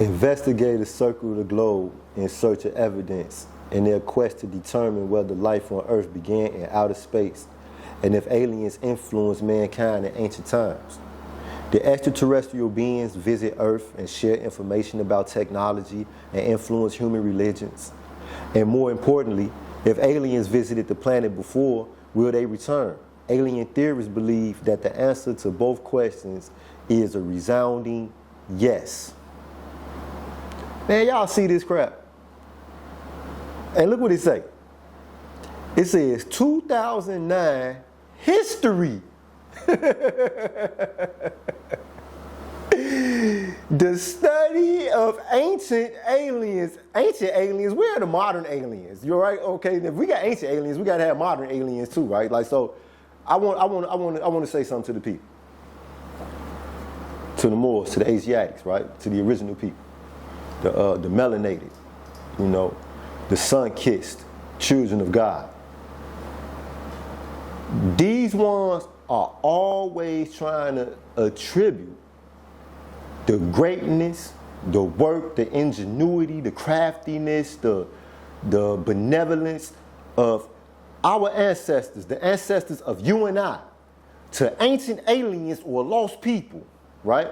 Investigators circle the globe in search of evidence in their quest to determine whether life on Earth began in outer space and if aliens influenced mankind in ancient times. The extraterrestrial beings visit Earth and share information about technology and influence human religions. And more importantly, if aliens visited the planet before, will they return? Alien theorists believe that the answer to both questions is a resounding yes. Man, y'all see this crap? And look what it say. It says 2009 history. The study of ancient aliens. Ancient aliens, where are the modern aliens? You're right, okay. If we got ancient aliens, we gotta have modern aliens too, right? Like, so I want to say something to the people. To the Moors, to the Asiatics, right? To the original people. The melanated, you know, the sun-kissed children of God. These ones are always trying to attribute the greatness, the work, the ingenuity, the craftiness, the benevolence of our ancestors, the ancestors of you and I, to ancient aliens or lost people, right?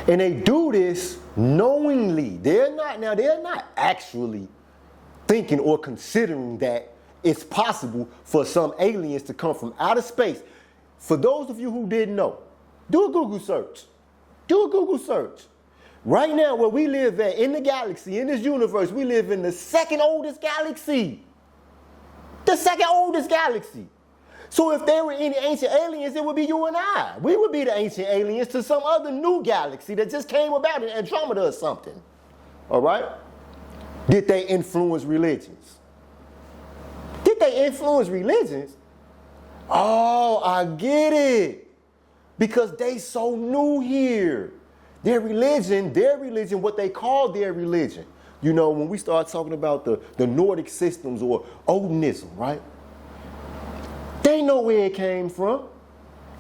And they do this knowingly. They're not actually thinking or considering that it's possible for some aliens to come from outer space. For those of you who didn't know, do a Google search. Do a Google search. Right now, where we live at, in the galaxy, in this universe, we live in the second oldest galaxy. The second oldest galaxy. So if there were any ancient aliens, it would be you and I. We would be the ancient aliens to some other new galaxy that just came about in Andromeda or something. All right? Did they influence religions? Did they influence religions? Oh, I get it. Because they so new here. Their religion, what they call their religion. You know, when we start talking about the Nordic systems or Odinism, right? They know where it came from.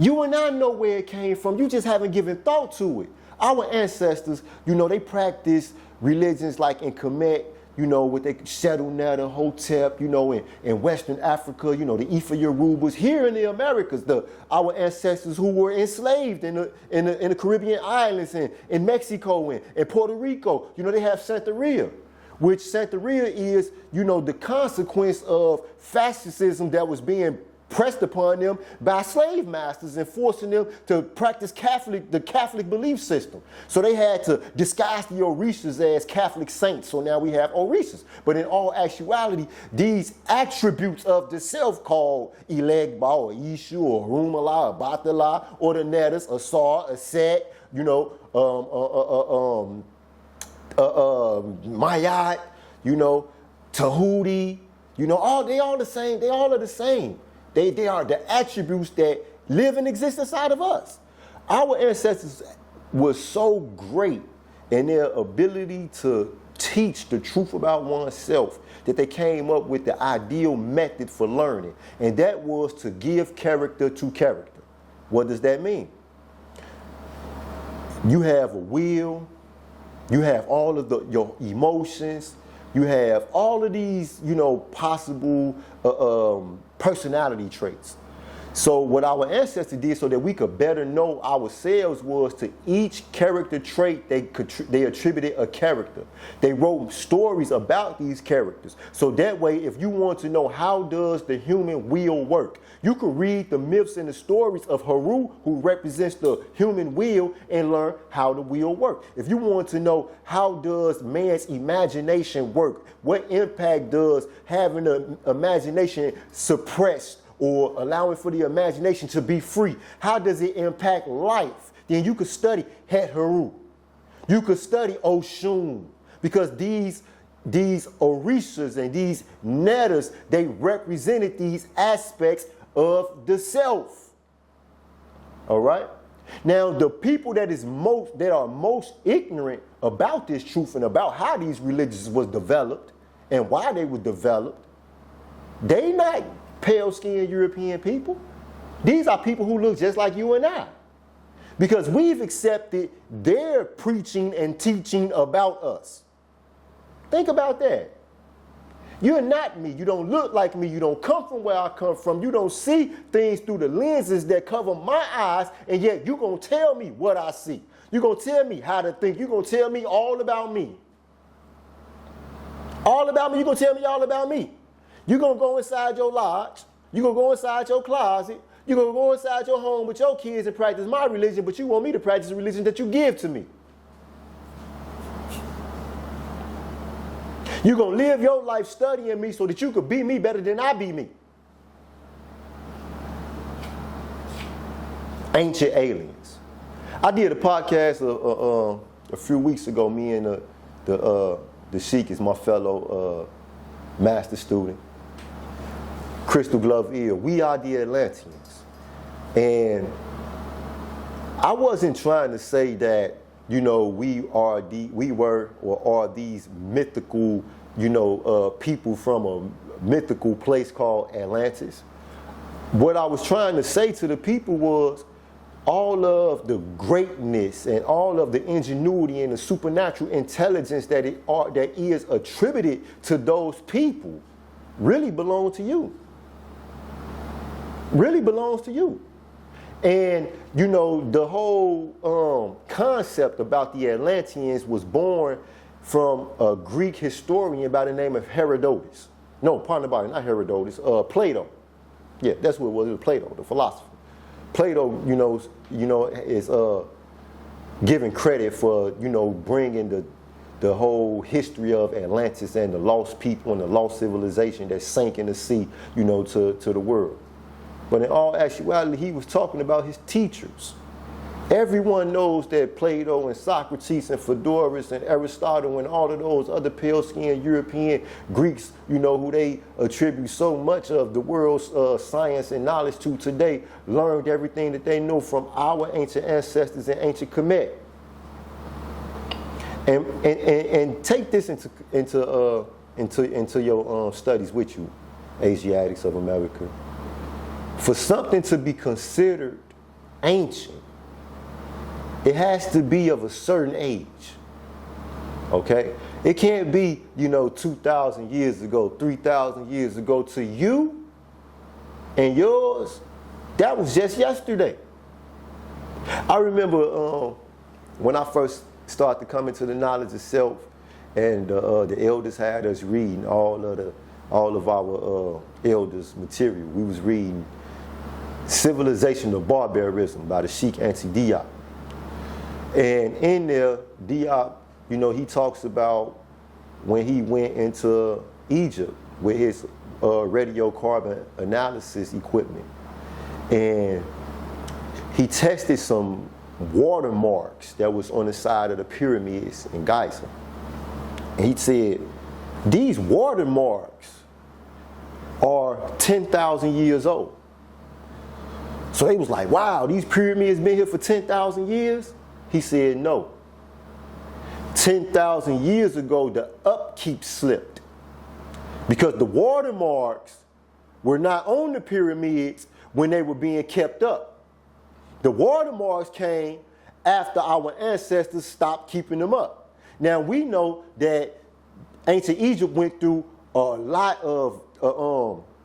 You and I know where it came from. You just haven't given thought to it. Our ancestors, you know, they practiced religions like in Kemet, you know, with the Sheduneta, Hotep, you know, in Western Africa, you know, the Ifa Yorubas. Here in the Americas, our ancestors who were enslaved in the Caribbean islands and in Mexico and Puerto Rico, you know, they have Santeria, which Santeria is, you know, the consequence of fascism that was being pressed upon them by slave masters and forcing them to practice the Catholic belief system. So they had to disguise the Orishas as Catholic saints. So now we have Orishas. But in all actuality, these attributes of the self called Elegba or Ishu or Rumala or Batala or the Netters, Asar, Aset, you know, Mayat, you know, Tahuti, you know, they all the same. They all are the same. They are the attributes that live and exist inside of us. Our ancestors were so great in their ability to teach the truth about oneself that they came up with the ideal method for learning. And that was to give character to character. What does that mean? You have a will, you have all of your emotions, you have all of these, you know, possible personality traits. So what our ancestors did so that we could better know ourselves was to each character trait they attributed a character. They wrote stories about these characters. So that way, if you want to know how does the human will work, you could read the myths and the stories of Haru, who represents the human will, and learn how the will works. If you want to know how does man's imagination work, what impact does having an imagination suppressed or allowing for the imagination to be free, how does it impact life? Then you could study Het Haru. You could study Oshun, because these Orishas and these Netters, they represented these aspects of the self. All right? Now, the people that are most ignorant about this truth and about how these religions was developed and why they were developed, they not pale-skinned European people. These are people who look just like you and I. Because we've accepted their preaching and teaching about us. Think about that. You're not me. You don't look like me. You don't come from where I come from. You don't see things through the lenses that cover my eyes, and yet you're going to tell me what I see. You're going to tell me how to think. You're going to tell me all about me. All about me. You're going to tell me all about me. You're going to go inside your lodge. You're going to go inside your closet. You're going to go inside your home with your kids and practice my religion, but you want me to practice the religion that you give to me. You're going to live your life studying me so that you could be me better than I be me. Ancient aliens. I did a podcast a few weeks ago. Me and the Sheik is my fellow master student. Crystal Glove Ear. We are the Atlanteans. And I wasn't trying to say that, you know, we were or are these mythical, you know, people from a mythical place called Atlantis. What I was trying to say to the people was all of the greatness and all of the ingenuity and the supernatural intelligence that is attributed to those people really belong to you. Really belongs to you. And, you know, the whole concept about the Atlanteans was born from a Greek historian by the name of Herodotus. No, pardon about it, not Herodotus, Plato. Yeah, that's what it was Plato, the philosopher. Plato, you know, is given credit for, you know, bringing the whole history of Atlantis and the lost people and the lost civilization that sank in the sea, you know, to the world. But in all actuality, he was talking about his teachers. Everyone knows that Plato and Socrates and Phaedrus and Aristotle and all of those other pale-skinned European Greeks, you know, who they attribute so much of the world's science and knowledge to today, learned everything that they know from our ancient ancestors and ancient Kemet. And take this into your studies with you, Asiatics of America. For something to be considered ancient, it has to be of a certain age, okay? It can't be, you know, 2,000 years ago, 3,000 years ago. To you and yours, that was just yesterday. I remember when I first started to come into the knowledge of self, and the elders had us reading all of our elders' material. We was reading Civilization of Barbarism by the Sheikh Anti-Diop. And in there, Diop, you know, he talks about when he went into Egypt with his radiocarbon analysis equipment. And he tested some watermarks that was on the side of the pyramids in Giza. And he said, these watermarks are 10,000 years old. So they was like, wow, these pyramids been here for 10,000 years? He said, no. 10,000 years ago, the upkeep slipped. Because the watermarks were not on the pyramids when they were being kept up. The watermarks came after our ancestors stopped keeping them up. Now we know that ancient Egypt went through a lot of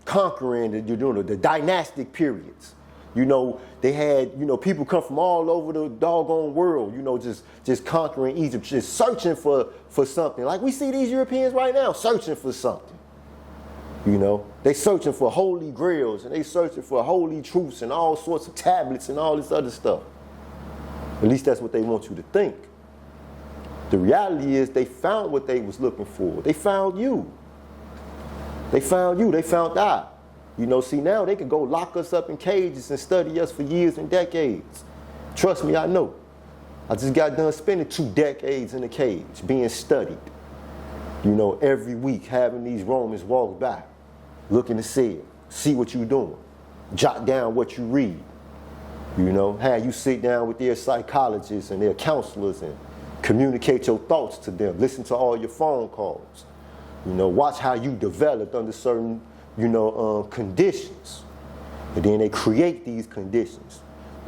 conquering, the dynastic periods. You know, they had, you know, people come from all over the doggone world, you know, just conquering Egypt, just searching for something. Like we see these Europeans right now searching for something. You know, they searching for holy grails and they searching for holy truths and all sorts of tablets and all this other stuff. At least that's what they want you to think. The reality is they found what they was looking for. They found you. They found you. They found I. You know, see, now they could go lock us up in cages and study us for years and decades. Trust me, I know. I just got done spending 2 decades in a cage being studied. You know, every week having these Romans walk by, looking to see what you're doing, jot down what you read. You know, have you sit down with their psychologists and their counselors and communicate your thoughts to them. Listen to all your phone calls. You know, watch how you developed under certain, you know, conditions. And then they create these conditions.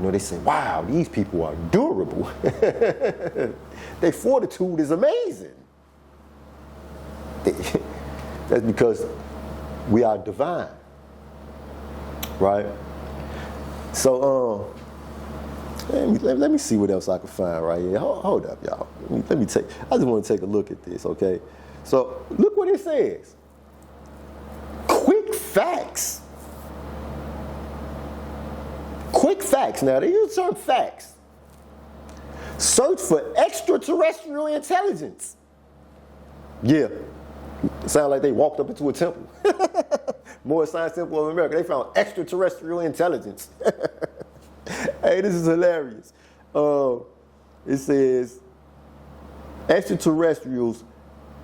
You know, they say, wow, these people are durable. Their fortitude is amazing. That's because we are divine, right? So, let me see what else I can find right here. Hold up, y'all. Let me take. I just want to take a look at this, okay? So, look what it says. Quick facts. Quick facts. Now, they use the term facts. Search for extraterrestrial intelligence. Yeah. It sounds like they walked up into a temple. Moorish Science Temple of America. They found extraterrestrial intelligence. Hey, this is hilarious. It says, extraterrestrials,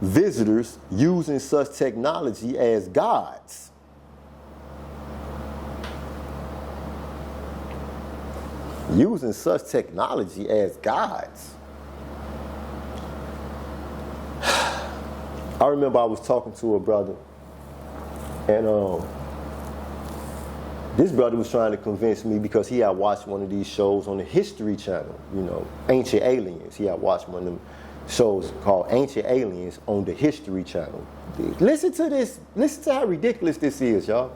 visitors using such technology as gods. Using such technology as gods. I remember I was talking to a brother, and this brother was trying to convince me because he had watched one of these shows on the History Channel, you know, Ancient Aliens. He had watched one of them shows called Ancient Aliens on the History Channel. Listen to this. Listen to how ridiculous this is, y'all.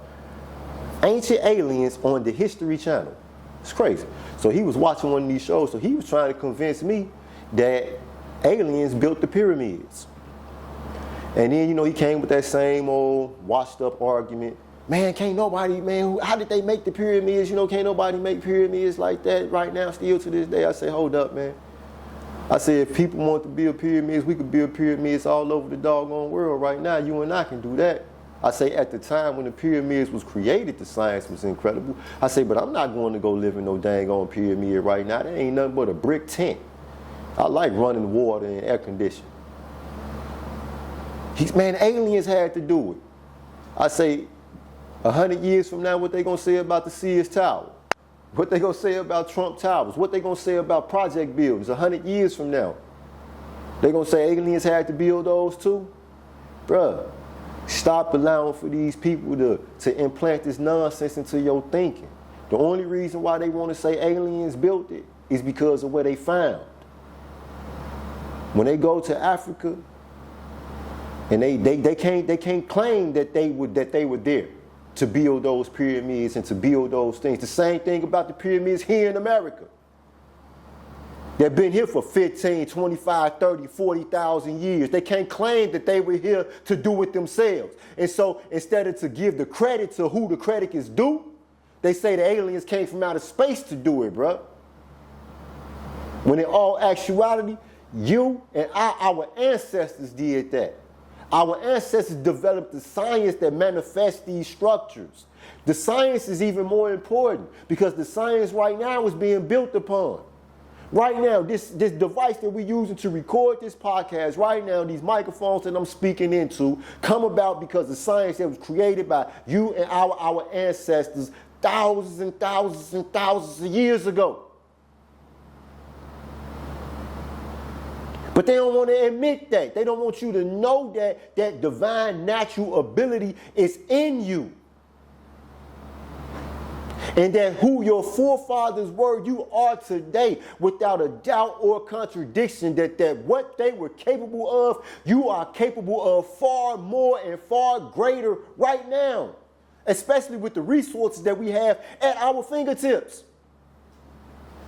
Ancient Aliens on the History Channel. It's crazy. So he was watching one of these shows, so he was trying to convince me that aliens built the pyramids. And then, you know, he came with that same old washed up argument. Man, can't nobody, man, how did they make the pyramids? You know, can't nobody make pyramids like that right now, still to this day. I say, hold up, man. I said, if people want to build pyramids, we could build pyramids all over the doggone world right now. You and I can do that. I say, at the time when the pyramids was created, the science was incredible. I say, but I'm not going to go live in no dang on pyramid right now. That ain't nothing but a brick tent. I like running water and air conditioning. Man, aliens had to do it. I say, 100 years from now, what they gonna say about the Sears Tower? What they gonna say about Trump Towers? What they gonna say about project buildings 100 years from now? They gonna say aliens had to build those too? Bruh, stop allowing for these people to implant this nonsense into your thinking. The only reason why they want to say aliens built it is because of what they found. When they go to Africa, and they can't claim that they were there to build those pyramids and to build those things. The same thing about the pyramids here in America. They've been here for 15, 25, 30, 40,000 years. They can't claim that they were here to do it themselves. And so instead of to give the credit to who the credit is due, they say the aliens came from outer space to do it, bruh. When in all actuality, you and our ancestors did that. Our ancestors developed the science that manifests these structures. The science is even more important because the science right now is being built upon. Right now, this device that we're using to record this podcast, right now, these microphones that I'm speaking into, come about because the science that was created by you and our ancestors thousands and thousands and thousands of years ago. But they don't want to admit that. They don't want you to know that divine natural ability is in you. And that who your forefathers were, you are today, without a doubt or contradiction, that what they were capable of, you are capable of far more and far greater right now. Especially with the resources that we have at our fingertips.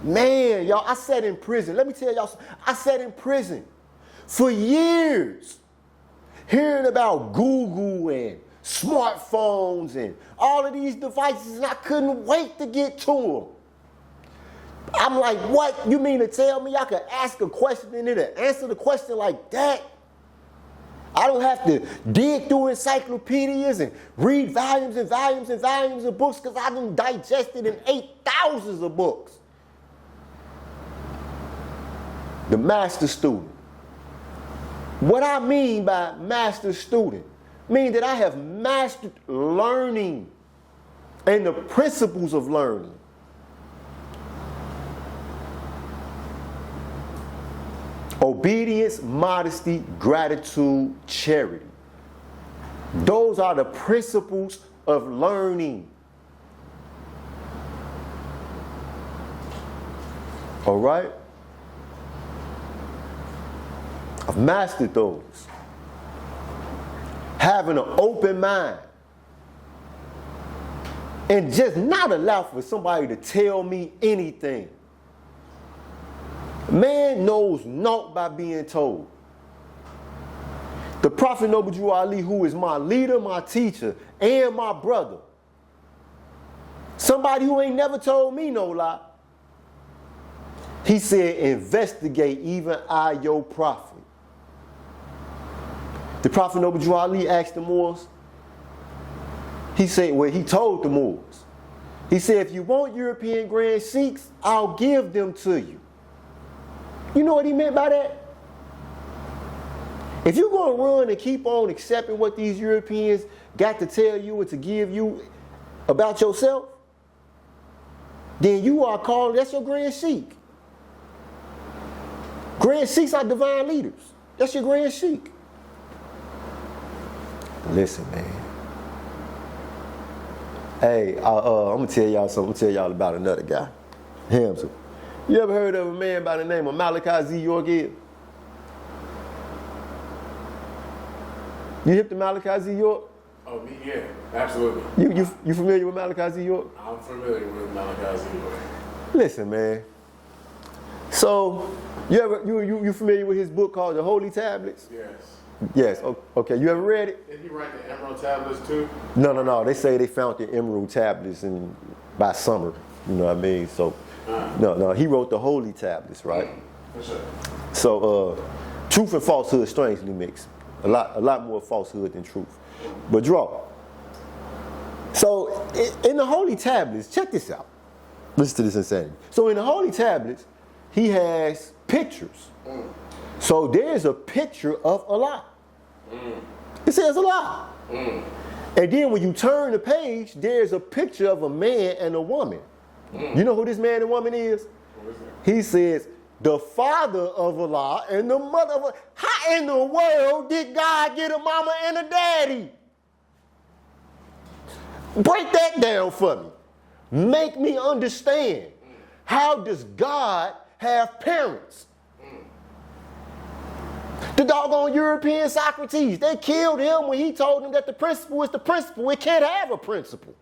Man, y'all, I sat in prison. Let me tell y'all, I sat in prison for years hearing about Google and smartphones and all of these devices, and I couldn't wait to get to them. I'm like, what? You mean to tell me I could ask a question and it'll answer the question like that? I don't have to dig through encyclopedias and read volumes and volumes and volumes of books because I done digested and ate thousands of books. The master student. What I mean by master student means that I have mastered learning and the principles of learning. Obedience, modesty, gratitude, charity. Those are the principles of learning. All right? I've mastered those. Having an open mind. And just not allow for somebody to tell me anything. Man knows naught by being told. The Prophet Noble Ali, who is my leader, my teacher, and my brother. Somebody who ain't never told me no lie. He said, investigate even I, your prophet. The Prophet Noble Ali asked the Moors, he said, well, he told the Moors, he said, if you want European Grand Sheiks, I'll give them to you. You know what he meant by that? If you're going to run and keep on accepting what these Europeans got to tell you or to give you about yourself, then you are called, that's your Grand Sheik. Grand Sheiks are divine leaders. That's your Grand Sheik. Listen, man. Hey, I'm going to tell y'all something. I'm going to tell y'all about another guy. Hamza. You ever heard of a man by the name of Malachi Z. York? You hip to Malachi Z. York? Oh, me, yeah, absolutely. You familiar with Malachi Z. York? I'm familiar with Malachi Z. York. Listen, man. So, you familiar with his book called The Holy Tablets? Yes. Yes. Okay. You ever read it? Did he write the Emerald Tablets too? No. They say they found the Emerald Tablets by summer. You know what I mean? So, no. He wrote the Holy Tablets, right? For sure. So, truth and falsehood strangely mixed. A lot more falsehood than truth. But draw. So, in the Holy Tablets, check this out. Listen to this insanity. So, in the Holy Tablets, he has pictures. So there's a picture of Allah. It says Allah. And then when you turn the page, there's a picture of a man and a woman. You know who this man and woman is? He says, the father of Allah and the mother of Allah. How in the world did God get a mama and a daddy? Break that down for me. Make me understand. How does God have parents? The doggone European Socrates, they killed him when he told them that the principle is the principle. It can't have a principle.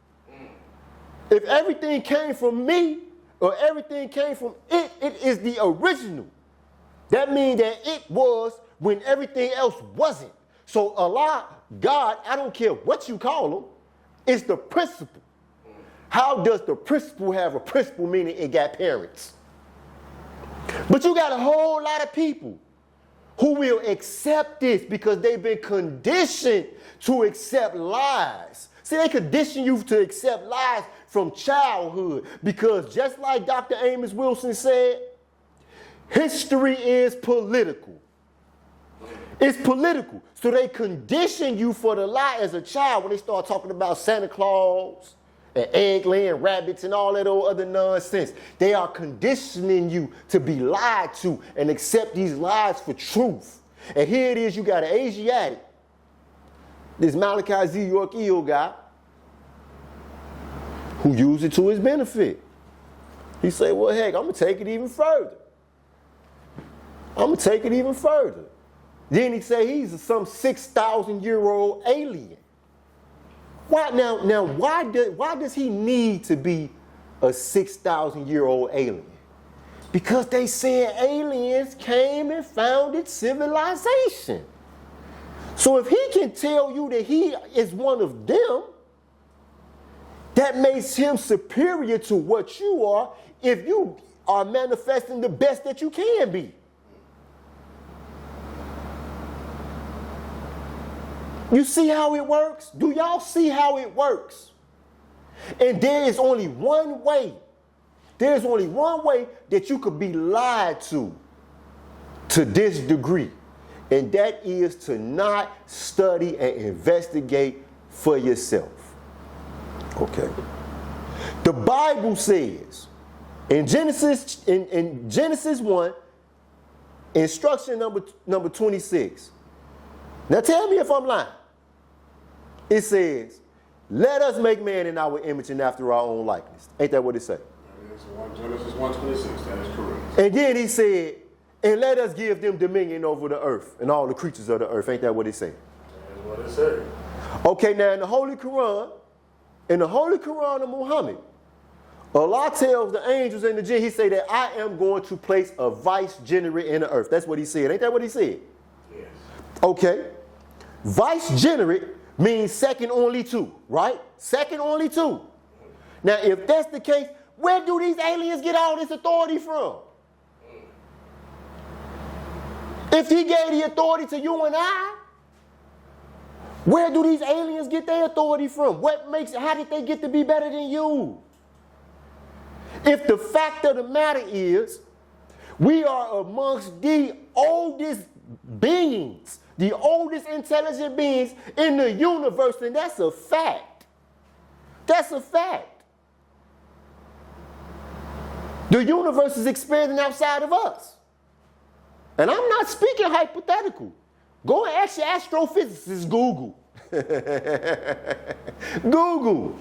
If everything came from me or everything came from it, it is the original. That means that it was when everything else wasn't. So Allah, God, I don't care what you call him, it's the principle. How does the principle have a principle, meaning it got parents? But you got a whole lot of people who will accept this because they've been conditioned to accept lies. See, they condition you to accept lies from childhood because just like Dr. Amos Wilson said, history is political. It's political. So they condition you for the lie as a child when they start talking about Santa Claus and egg-laying rabbits and all that old other nonsense. They are conditioning you to be lied to and accept these lies for truth. And here it is, you got an Asiatic, this Malachi Z. York Eel guy, who used it to his benefit. He said, well, heck, I'm going to take it even further. Then he say he's some 6,000-year-old alien. Why does he need to be a 6,000-year-old alien? Because they said aliens came and founded civilization. So if he can tell you that he is one of them, that makes him superior to what you are if you are manifesting the best that you can be. You see how it works? Do y'all see how it works? And there is only one way. There's only one way that you could be lied to this degree. And that is to not study and investigate for yourself. Okay. The Bible says in Genesis 1, instruction number 26. Now tell me if I'm lying. It says, let us make man in our image and after our own likeness. Ain't that what it says? Genesis 1:26, that is correct. And then he said, and let us give them dominion over the earth and all the creatures of the earth. Ain't that what it said? That is what it said. Okay, now in the Holy Quran of Muhammad, Allah tells the angels and the jinn, he say that I am going to place a vicegerent in the earth. That's what he said. Ain't that what he said? Yes. Okay. Vicegerent means second only to, right? Second only to. Now, if that's the case, where do these aliens get all this authority from? If he gave the authority to you and I, where do these aliens get their authority from? How did they get to be better than you? If the fact of the matter is, we are amongst the oldest beings, the oldest intelligent beings in the universe, and that's a fact. That's a fact. The universe is expanding outside of us. And I'm not speaking hypothetical. Go and ask your astrophysicist, Google. Google.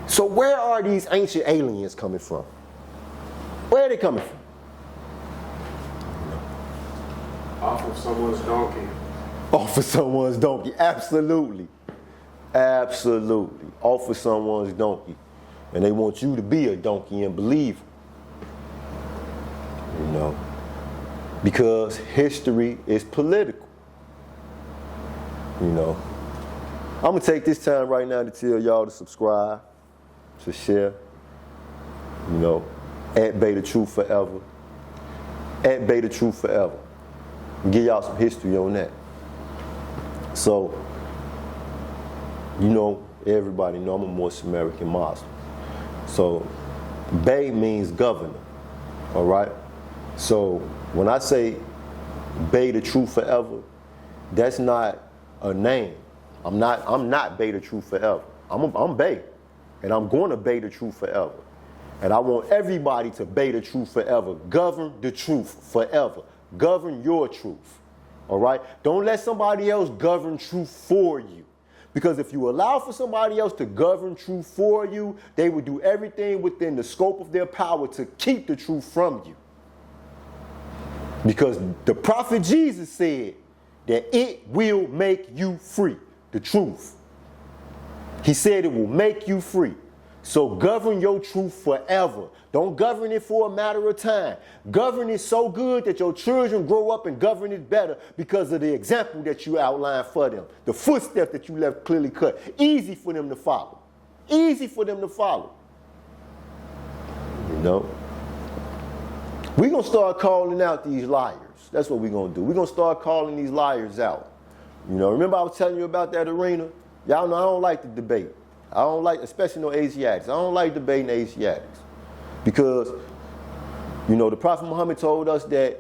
So where are these ancient aliens coming from? Where are they coming from? Off of someone's donkey. Off of someone's donkey, absolutely. Absolutely. Off of someone's donkey. And they want you to be a donkey and believe. You know, because history is political. You know, I'm gonna take this time right now to tell y'all to subscribe, to share, you know, at Beta Truth Forever. At Beta Truth Forever. Give y'all some history on that. So, you know, everybody know I'm a Moorish American Muslim. So, Bey means governor, all right? So, when I say Beta Truth Forever, that's not a name. I'm not Beta Truth Forever. I'm Bey, and I'm going to Beta Truth Forever. And I want everybody to Beta Truth Forever. Govern the truth forever. Govern your truth, all right? Don't let somebody else govern truth for you. Because if you allow for somebody else to govern truth for you, they will do everything within the scope of their power to keep the truth from you. Because the prophet Jesus said that it will make you free, the truth. He said it will make you free. So govern your truth forever. Don't govern it for a matter of time. Govern it so good that your children grow up and govern it better because of the example that you outlined for them. The footsteps that you left clearly cut. Easy for them to follow. Easy for them to follow. You know? We're going to start calling out these liars. That's what we're going to do. We're going to start calling these liars out. You know, remember I was telling you about that arena? Y'all know I don't like the debate. I don't like, especially no Asiatics. I don't like debating Asiatics. Because, you know, the Prophet Muhammad told us that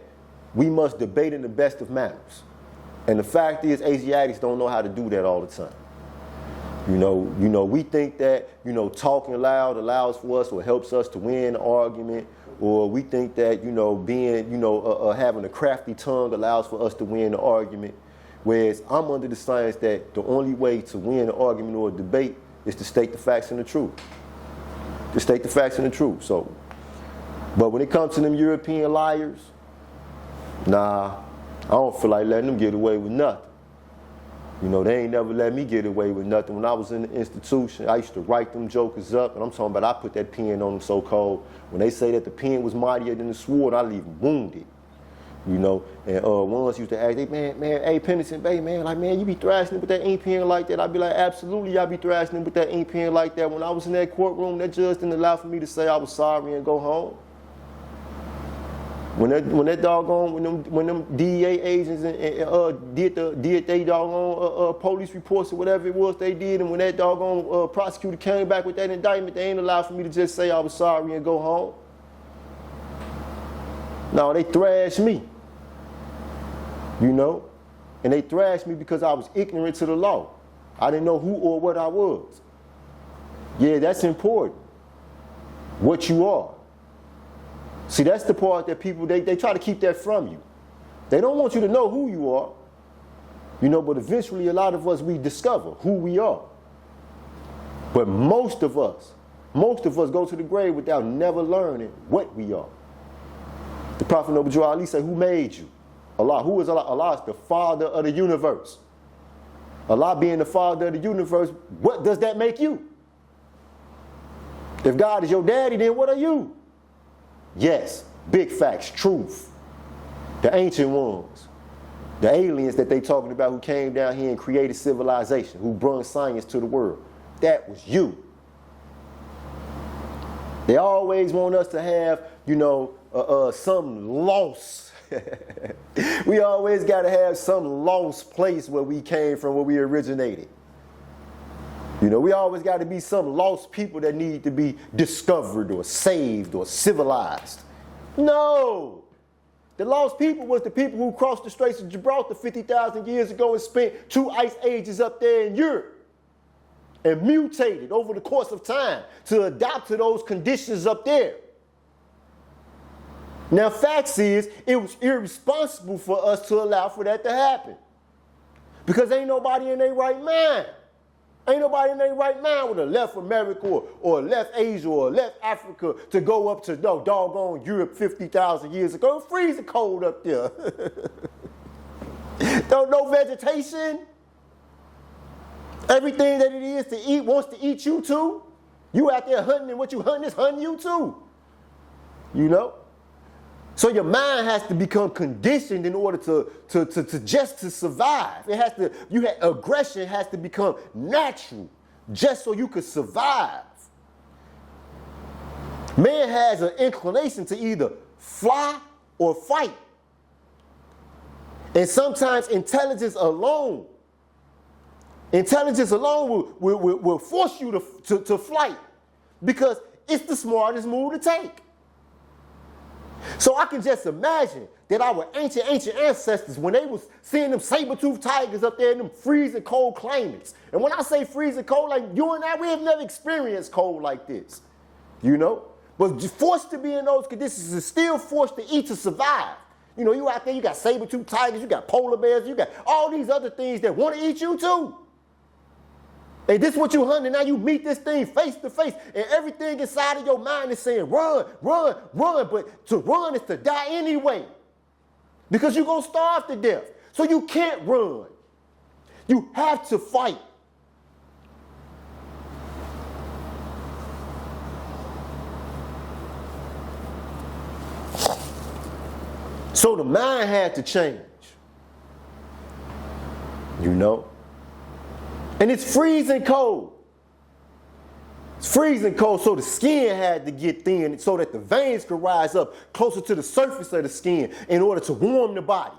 we must debate in the best of manners. And the fact is, Asiatics don't know how to do that all the time. You know, we think that, you know, talking loud allows for us or helps us to win an argument. Or we think that, you know, being, you know, having a crafty tongue allows for us to win the argument. Whereas I'm under the science that the only way to win an argument or a debate is to state the facts and the truth. To state the facts and the truth. So, but when it comes to them European liars, nah, I don't feel like letting them get away with nothing. You know, they ain't never let me get away with nothing. When I was in the institution, I used to write them jokers up, and I'm talking about I put that pen on them so cold. When they say that the pen was mightier than the sword, I leave them wounded. You know, and ones used to ask, man, hey, Pennington Bey, man, like, man, you be thrashing with that ink pen like that? I'd be like, absolutely, I be thrashing with that ink pen like that. When I was in that courtroom, that judge didn't allow for me to say I was sorry and go home. When them DEA agents did they doggone police reports or whatever it was they did, and when that doggone prosecutor came back with that indictment, they ain't allowed for me to just say I was sorry and go home. No, they thrashed me. You know? And they thrashed me because I was ignorant to the law. I didn't know who or what I was. Yeah, that's important. What you are. See, that's the part that people, they try to keep that from you. They don't want you to know who you are. You know, but eventually a lot of us, we discover who we are. But most of us Most of us go to the grave without never learning what we are. The Prophet Noble Ali said, who made you? Allah. Who is Allah? Allah is the father of the universe. Allah being the father of the universe, what does that make you? If God is your daddy, then what are you? Yes, big facts, truth. The ancient ones. The aliens that they talking about who came down here and created civilization, who brought science to the world. That was you. They always want us to have, some loss. We always got to have some lost place where we came from, where we originated. We always got to be some lost people that need to be discovered or saved or civilized. No. The lost people was the people who crossed the Straits of Gibraltar 50,000 years ago and spent 2 ice ages up there in Europe and mutated over the course of time to adapt to those conditions up there. Now, facts is, it was irresponsible for us to allow for that to happen. Because ain't nobody in their right mind. Ain't nobody in their right mind would have left America or left Asia or left Africa to go up to doggone Europe 50,000 years ago. It was freezing cold up there. No vegetation. Everything that it is to eat wants to eat you too. You out there hunting, and what you hunting is hunting you too. So your mind has to become conditioned in order to just to survive. Aggression has to become natural just so you could survive. Man has an inclination to either fly or fight. And sometimes intelligence alone will force you to flight because it's the smartest move to take. So I can just imagine that our ancient ancestors, when they was seeing them saber-toothed tigers up there in them freezing cold climates. And when I say freezing cold, like you and I, we have never experienced cold like this, But forced to be in those conditions and still forced to eat to survive. You out there, you got saber-toothed tigers, you got polar bears, you got all these other things that want to eat you too. And this is what you hunting. Now you meet this thing face to face, and everything inside of your mind is saying, run, run, run. But to run is to die anyway. Because you're going to starve to death. So you can't run. You have to fight. So the mind had to change. And it's freezing cold. It's freezing cold, so the skin had to get thin so that the veins could rise up closer to the surface of the skin in order to warm the body.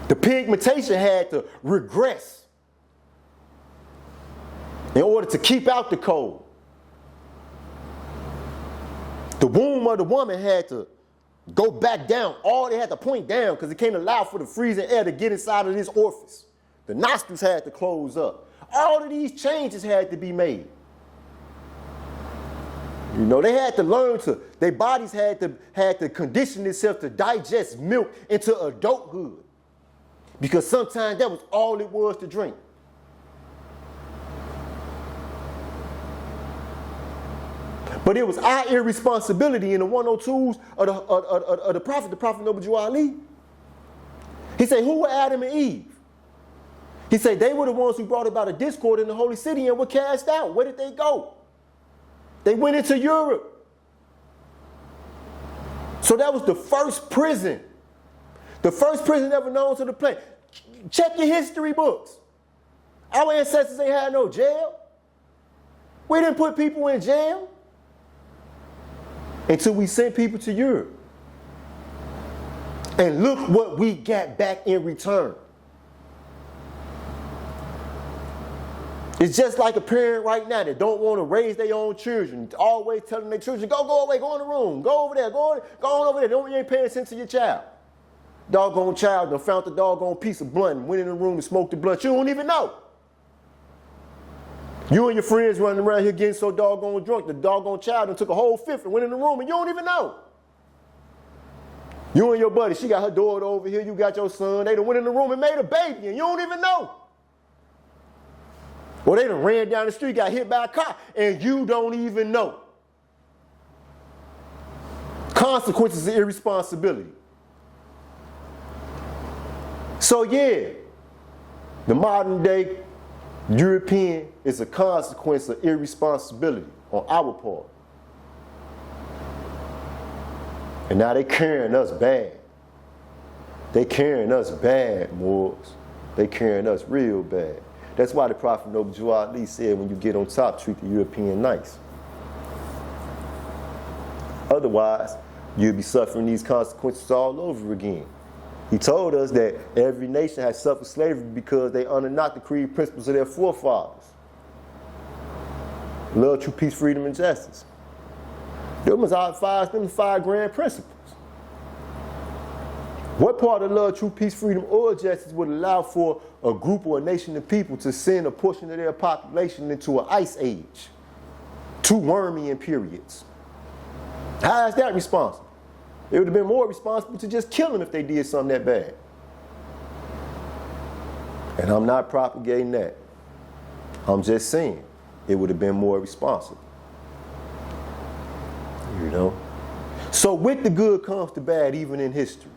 The pigmentation had to regress in order to keep out the cold. The womb of the woman had to go back down. They had to point down because it can't allow for the freezing air to get inside of this orifice. The nostrils had to close up. All of these changes had to be made. They had to learn their bodies had to condition itself to digest milk into adulthood. Because sometimes that was all it was to drink. But it was our irresponsibility in the 102s of the Prophet Noble Ali. He said, who were Adam and Eve? He said they were the ones who brought about a discord in the holy city and were cast out. Where did they go? They went into Europe. So that was the first prison. The first prison ever known to the planet. Check your history books. Our ancestors ain't had no jail. We didn't put people in jail until we sent people to Europe. And look what we got back in return. It's just like a parent right now that don't want to raise their own children, always telling their children, go away, go in the room, go over there, go on over there. You ain't paying attention to your child. Doggone child done found the doggone piece of blunt and went in the room and smoked the blunt. You don't even know. You and your friends running around here getting so doggone drunk, the doggone child done took a whole fifth and went in the room and you don't even know. You and your buddy, she got her daughter over here, you got your son, they done went in the room and made a baby and you don't even know. Or they done ran down the street, got hit by a car, and you don't even know. Consequences of irresponsibility. So yeah, the modern day European is a consequence of irresponsibility on our part. And now they carrying us bad. They carrying us bad, Moors. They carrying us real bad. That's why the Prophet Noble Ali said, when you get on top, treat the European nice. Otherwise, you'll be suffering these consequences all over again. He told us that every nation has suffered slavery because they honor not the creed principles of their forefathers. Love, true peace, freedom, and justice. Them was our five grand principles. What part of love, true peace, freedom, or justice would allow for a group or a nation of people to send a portion of their population into an ice age? 2 wormy periods. How is that responsible? It would have been more responsible to just kill them if they did something that bad. And I'm not propagating that. I'm just saying it would have been more responsible. You know? So with the good comes the bad, even in history.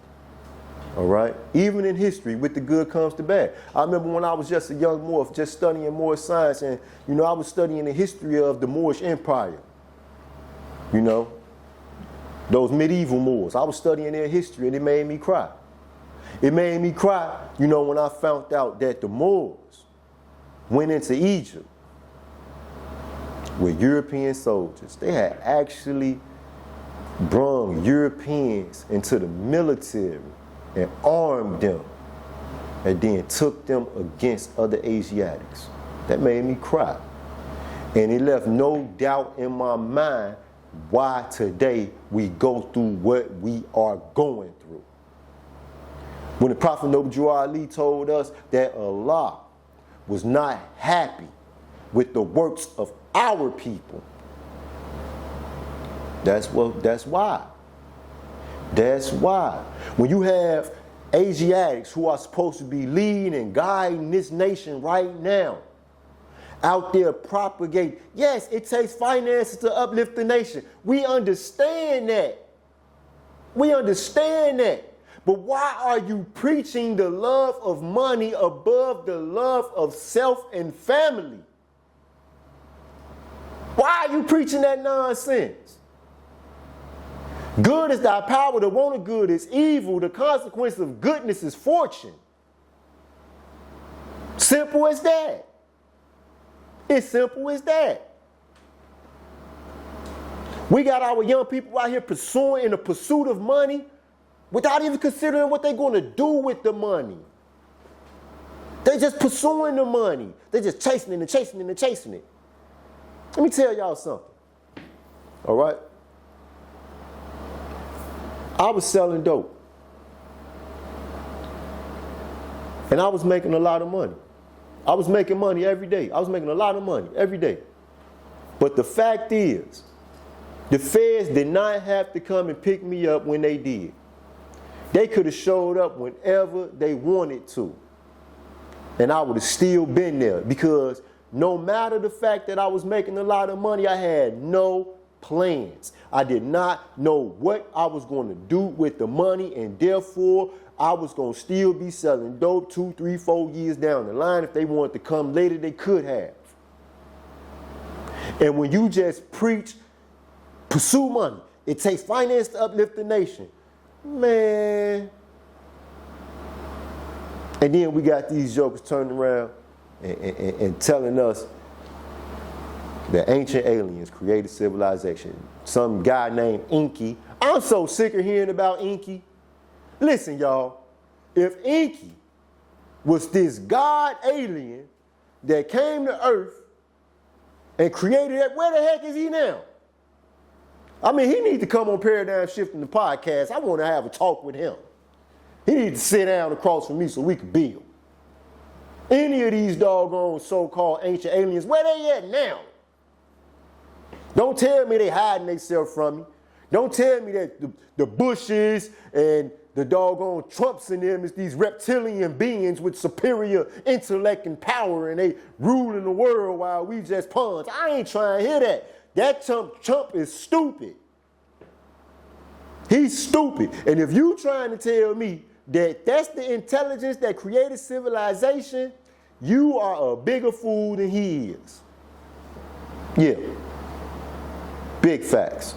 All right? Even in history, with the good comes the bad. I remember when I was just a young Moor, just studying Moorish science, and, you know, I was studying the history of the Moorish Empire. You know? Those medieval Moors. I was studying their history, and it made me cry. It made me cry, you know, when I found out that the Moors went into Egypt with European soldiers. They had actually brung Europeans into the military and armed them, and then took them against other Asiatics. That made me cry. And it left no doubt in my mind why today we go through what we are going through. When the Prophet Noble Ali told us that Allah was not happy with the works of our people, that's why. That's why. When you have Asiatics who are supposed to be leading and guiding this nation right now, out there propagate. Yes, it takes finances to uplift the nation. We understand that. We understand that. But why are you preaching the love of money above the love of self and family? Why are you preaching that nonsense? Good is thy power, the want of good is evil, the consequence of goodness is fortune. Simple as that. It's simple as that. We got our young people out here pursuing in the pursuit of money without even considering what they're going to do with the money. They just pursuing the money. They're just chasing it and chasing it and chasing it. Let me tell y'all something. All right? I was selling dope. And I was making a lot of money. I was making money every day. I was making a lot of money every day. But the fact is, the feds did not have to come and pick me up when they did. They could have showed up whenever they wanted to. And I would have still been there, because no matter the fact that I was making a lot of money, I had no plans. I did not know what I was going to do with the money, and therefore I was going to still be selling dope 2, 3, 4 years down the line. If they wanted to come later, they could have. And when you just preach, pursue money, it takes finance to uplift the nation, man. And then we got these jokers turning around and telling us that ancient aliens created civilization. Some guy named Inky. I'm so sick of hearing about Inky. Listen, y'all. If Inky was this god alien that came to Earth and created that, where the heck is he now? I mean, he needs to come on Paradigm Shifting the podcast. I want to have a talk with him. He needs to sit down across from me so we can build. Any of these doggone so-called ancient aliens, where they at now? Don't tell me they hiding themselves from me. Don't tell me that the Bushes and the doggone Trumps and them is these reptilian beings with superior intellect and power and they ruling the world while we just pawns. I ain't trying to hear that. That Trump is stupid. He's stupid. And if you trying to tell me that that's the intelligence that created civilization, you are a bigger fool than he is. Yeah. Big facts.